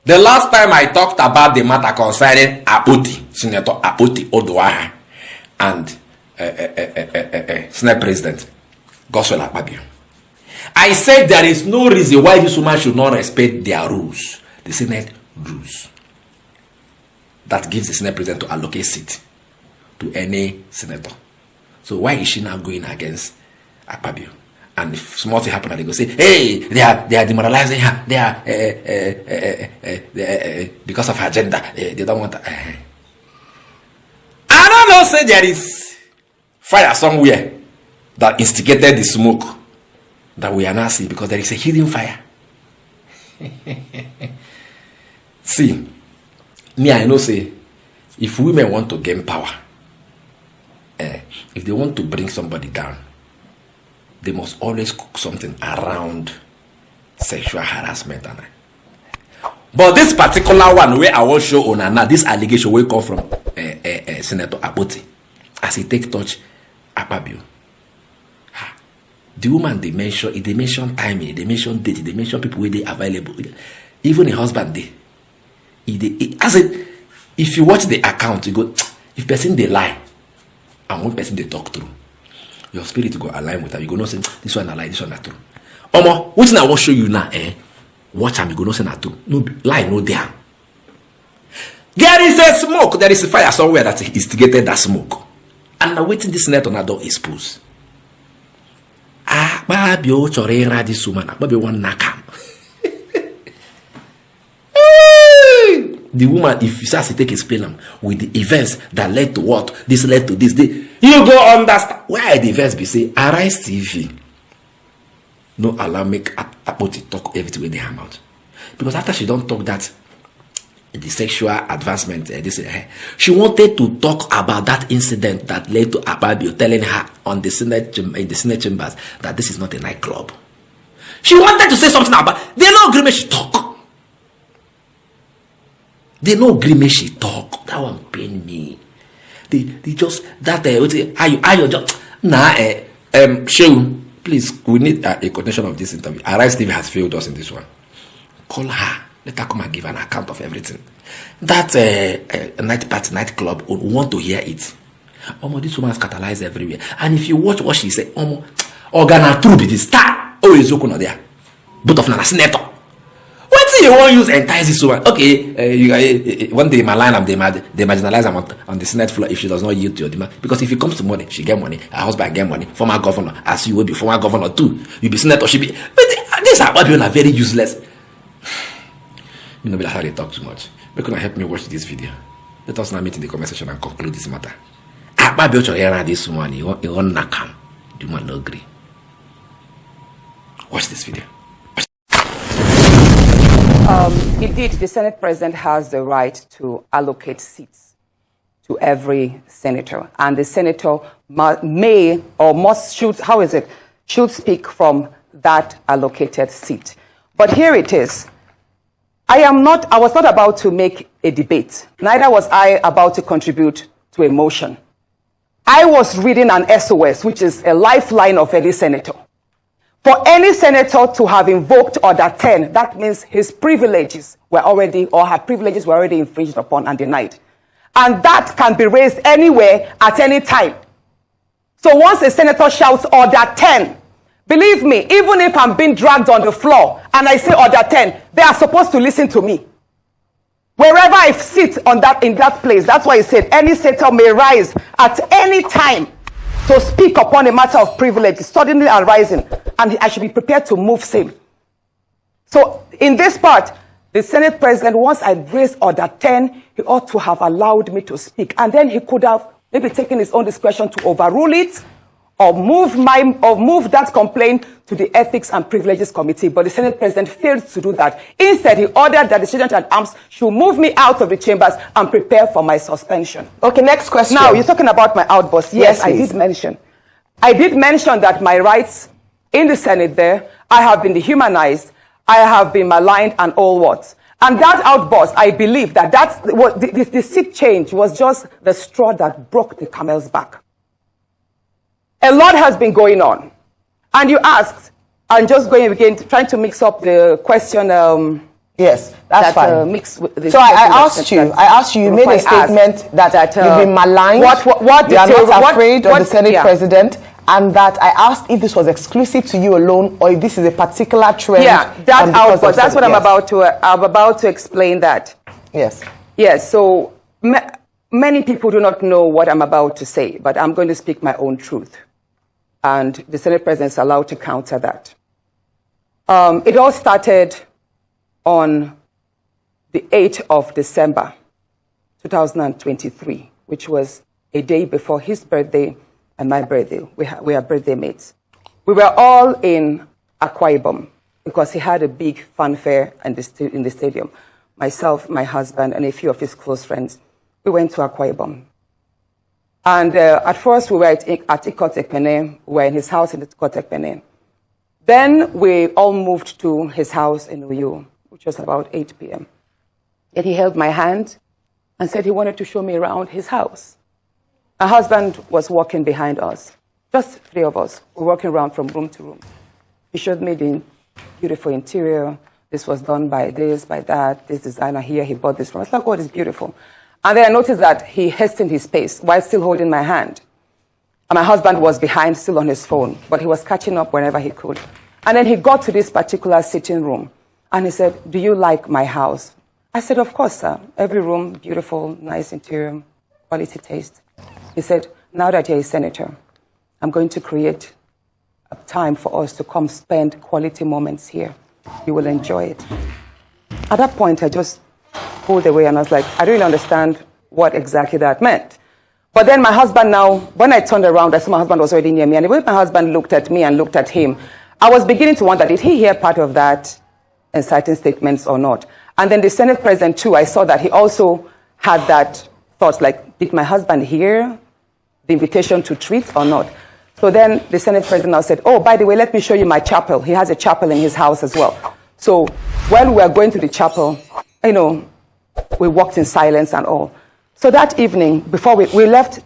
The last time I talked about the matter concerning Senator Akpoti Uduaghan, and Senate President Godswill Akpabio, I said there is no reason why this woman should not respect their rules, the Senate rules, that gives the Senate President to allocate seat to any senator. So why is she now going against Akpabio? And if small thing happen, they go say, hey, they are demoralizing her. They are because of her gender. They don't want her. I don't know, say there is fire somewhere that instigated the smoke that we are now seeing, because there is a hidden fire. See, me, I know, say, if women want to gain power, if they want to bring somebody down, they must always cook something around sexual harassment. But this particular one, where I will show on now, this allegation will come from Senator Akpoti, as he take touch Akpabio. The woman, they mention timing, they mention date, they mention people where they available. Even a husband, if you watch the account, you go, if person they lie, and one person they talk through, your spirit go align with her. You go no say this one a lie, this one a true. Omo, what I will show you now, watch am, you go no say na true. No lie, no there. There is a smoke, there is a fire somewhere that instigated that smoke. And now waiting this senator now don't expose. Akpabio chorera this woman, Akpabio one nakam. The woman, if you start to take explain them with the events that led to what, this led to this, you go understand why the events be say, Arise TV. No allow make Akpoti talk everything with the hand out. Because after she don't talk that, the sexual advancement, she wanted to talk about that incident that led to Akpabio telling her on the Senate, in the Senate chambers that this is not a nightclub. She wanted to say something about, they no agree she talk. They no agree she talk. That one pain me. They just that are you just nah Shehu, please, we need a continuation of this interview. Arise TV has failed us in this one. Call her. Let her come and give an account of everything. That nightclub would want to hear it. This woman has catalyzed everywhere. And if you watch what she said, organa true be this star. Oh, is open there. Both of them are senator. What you want use entice this woman? Okay, one day my line they marginalize them on the Senate floor if she does not yield to your demand. Because if it comes to money, she get money. Her husband get money. Former governor, as you will be former governor too. You be senator, she be. But these are very useless. You know, how they talk too much. But can you help me watch this video? Let us now meet in the comment section and conclude this matter. Akpabio chorera this woman, you want nakam. The woman no agree. Watch this video. Indeed, the Senate President has the right to allocate seats to every senator, and the senator should speak from that allocated seat. But here it is. I was not about to make a debate. Neither was I about to contribute to a motion. I was reading an SOS, which is a lifeline of any senator. For any senator to have invoked Order 10, that means his privileges were already, or her privileges were already infringed upon and denied. And that can be raised anywhere at any time. So once a senator shouts Order 10, believe me, even if I'm being dragged on the floor and I say Order 10, they are supposed to listen to me. Wherever I sit in that place, that's why he said any senator may rise at any time to speak upon a matter of privilege, suddenly arising, and I should be prepared to move same. So in this part, the Senate President, once I raised Order 10, he ought to have allowed me to speak. And then he could have maybe taken his own discretion to overrule it or move that complaint to the Ethics and Privileges Committee. But the Senate President failed to do that. Instead, he ordered that the Sergeant at Arms should move me out of the chambers and prepare for my suspension. Okay, next question. Now, you're talking about my outburst. Yes, I did mention. I did mention that my rights in the Senate there, I have been dehumanized, I have been maligned and all what. And that outburst, I believe that the seat change was just the straw that broke the camel's back. A lot has been going on. And you asked, I'm just going again, trying to mix up the question Yes, that's fine. Mixed with the so I asked you, you made a statement that you've been maligned, you are not afraid of the Senate President, and that I asked if this was exclusive to you alone or if this is a particular trend. Yeah, that's what I'm about to explain that. Yes. Yes, so many people do not know what I'm about to say, but I'm going to speak my own truth. And the Senate President is allowed to counter that. It all started on the 8th of December, 2023, which was a day before his birthday and my birthday. We are birthday mates. We were all in Akwa Ibom because he had a big fanfare in the stadium. Myself, my husband, and a few of his close friends, we went to Akwa Ibom. And at first, we were at Ikot Ekpene. We were in his house in Ikot Ekpene. Then we all moved to his house in Uyo, which was about 8 p.m. And he held my hand and said he wanted to show me around his house. My husband was walking behind us, just 3 of us. We were walking around from room to room. He showed me the beautiful interior. This was done by this, by that, this designer here, he bought this from. I was like, oh, it's beautiful. And then I noticed that he hastened his pace while still holding my hand. And my husband was behind, still on his phone, but he was catching up whenever he could. And then he got to this particular sitting room, and he said, do you like my house? I said, of course, sir. Every room, beautiful, nice interior, quality taste. He said, now that you're a senator, I'm going to create a time for us to come spend quality moments here. You will enjoy it. At that point, I just pulled away, and I was like, I don't really understand what exactly that meant. But then my husband now, when I turned around, I saw my husband was already near me, and when my husband looked at me and looked at him, I was beginning to wonder, did he hear part of that inciting statements or not? And then the Senate President, too, I saw that he also had that thought, like, did my husband hear the invitation to treat or not? So then the Senate President now said, oh, by the way, let me show you my chapel. He has a chapel in his house as well. So when we were going to the chapel, you know, we walked in silence and all. So that evening, before we left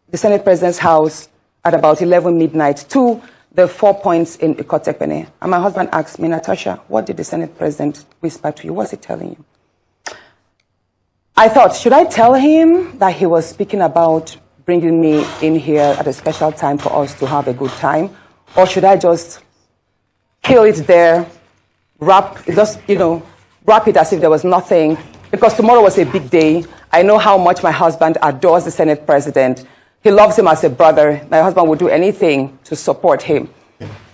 the Senate President's house at about 11 midnight to the 4 points in Ikot Ekpene. And my husband asked me, Natasha, what did the Senate President whisper to you? What's he telling you? I thought, should I tell him that he was speaking about bringing me in here at a special time for us to have a good time? Or should I just kill it there, wrap it as if there was nothing? Because tomorrow was a big day. I know how much my husband adores the Senate President. He loves him as a brother. My husband would do anything to support him.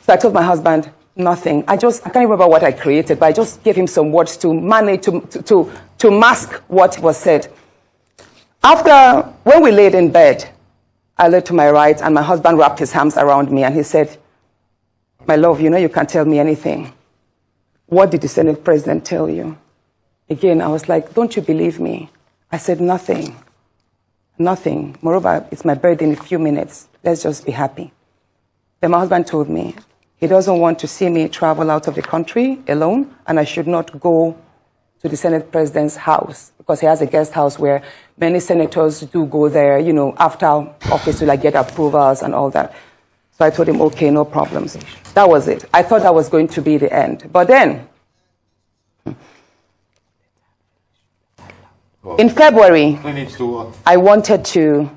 So I told my husband, nothing. I can't remember what I created, but I just gave him some words to manage, to mask what was said. After, when we laid in bed, I lay to my right, and my husband wrapped his arms around me, and he said, my love, you know you can't tell me anything. What did the Senate President tell you? Again, I was like, don't you believe me? I said, nothing. Nothing. Moreover, it's my birthday in a few minutes. Let's just be happy. Then my husband told me he doesn't want to see me travel out of the country alone, and I should not go to the Senate President's house because he has a guest house where many senators do go there, you know, after office to like get approvals and all that. So I told him, okay, no problems. That was it. I thought that was going to be the end. But then, in February, I wanted to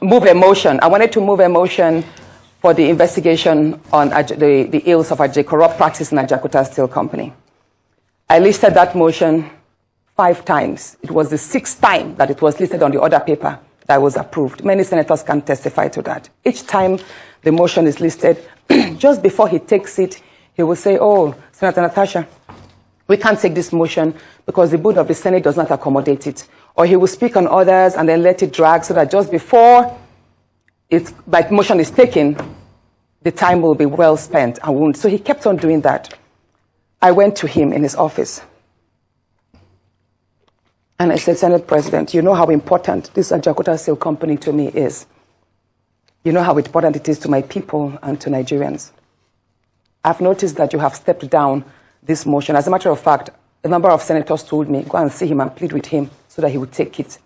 move a motion. I wanted to move a motion for the investigation on the ills of corrupt practice in Ajakuta Steel Company. I listed that motion 5 times. It was the 6th time that it was listed on the order paper that was approved. Many senators can testify to that. Each time the motion is listed, just before he takes it, he will say, oh, Senator Natasha, we can't take this motion because the board of the Senate does not accommodate it. Or he will speak on others and then let it drag so that just before the motion is taken, the time will be well spent. So he kept on doing that. I went to him in his office. And I said, Senate President, you know how important this Ajakuta Steel Company to me is. You know how important it is to my people and to Nigerians. I've noticed that you have stepped down this motion. As a matter of fact, a number of senators told me, go and see him and plead with him so that he would take it.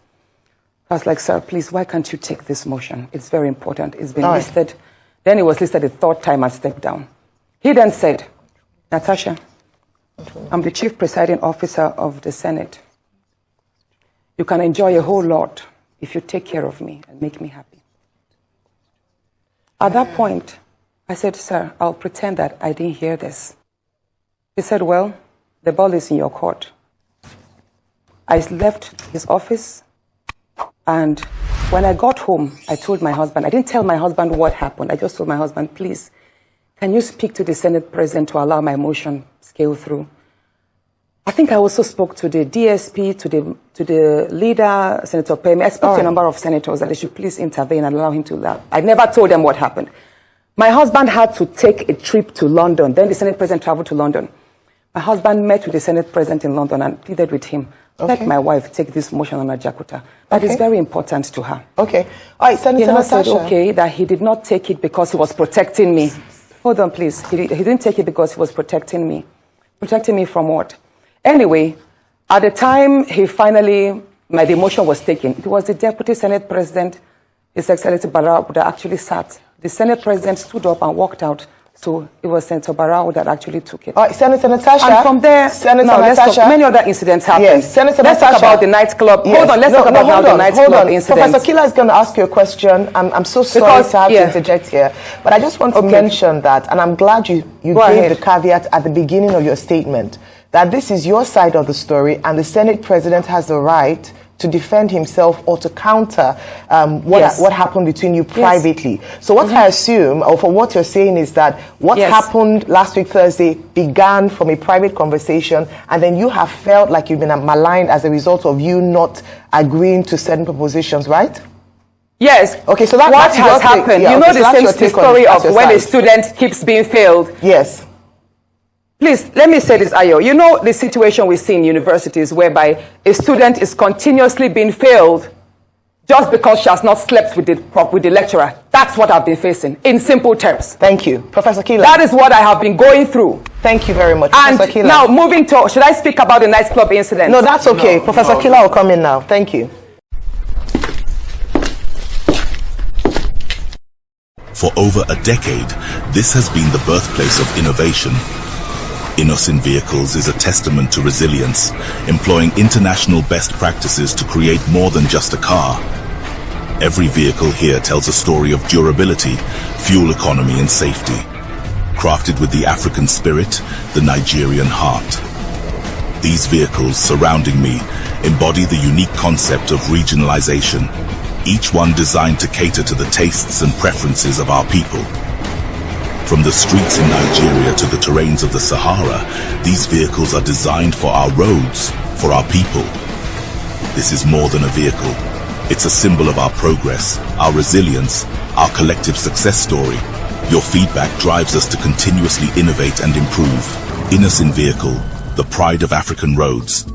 I was like, sir, please, why can't you take this motion? It's very important. It's been listed. Then it was listed the 3rd time and stepped down. He then said, Natasha, I'm the chief presiding officer of the Senate. You can enjoy a whole lot if you take care of me and make me happy. At that point, I said, sir, I'll pretend that I didn't hear this. He said, well, the ball is in your court. I left his office, and when I got home, I told my husband, I didn't tell my husband what happened. I just told my husband, please, can you speak to the Senate President to allow my motion scale through? I think I also spoke to the DSP, to the leader, Senator Pemi. I spoke to a number of senators that they should please intervene and allow him to laugh. I never told them what happened. My husband had to take a trip to London. Then the Senate President traveled to London. My husband met with the Senate President in London and pleaded with him. Let my wife take this motion on Ajakuta. That is very important to her. Okay. All right, Senator Natasha. Said, okay, that he did not take it because he was protecting me. Hold on, please. He didn't take it because he was protecting me. Protecting me from what? Anyway, at the time the motion was taken, it was the Deputy Senate President, His Excellency Barao, that actually sat. The Senate President stood up and walked out. So it was Senator Barao that actually took it. All right, Senator Natasha. And from there, many other incidents happened. Yes, Senator let's Natasha. Talk about the nightclub. Yes. Hold on, let's talk about now the nightclub incident. Professor Kila is going to ask you a question. I'm so sorry to have to interject here, but I just want to mention that, and I'm glad you gave the caveat at the beginning of your statement, that this is your side of the story, and the Senate President has the right to defend himself or to counter what happened between you privately. So what I assume, or for what you're saying, is that what happened last week Thursday began from a private conversation, and then you have felt like you've been maligned as a result of you not agreeing to certain propositions, right? Yes. Okay, so that's what has happened. You know the same story of when a student keeps being failed. Yes. Please, let me say this, Ayo. You know the situation we see in universities whereby a student is continuously being failed just because she has not slept with the lecturer. That's what I've been facing, in simple terms. Thank you. Professor Kila. That is what I have been going through. Thank you very much, and Professor Kila. Now, moving to, should I speak about the nightclub incident? No, that's okay. Professor Kila will come in now. Thank you. For over a decade, this has been the birthplace of innovation. Innoson Vehicles is a testament to resilience, employing international best practices to create more than just a car. Every vehicle here tells a story of durability, fuel economy and safety. Crafted with the African spirit, the Nigerian heart. These vehicles surrounding me embody the unique concept of regionalization, each one designed to cater to the tastes and preferences of our people. From the streets in Nigeria to the terrains of the Sahara, these vehicles are designed for our roads, for our people. This is more than a vehicle. It's a symbol of our progress, our resilience, our collective success story. Your feedback drives us to continuously innovate and improve. Innoson Vehicle, the pride of African roads.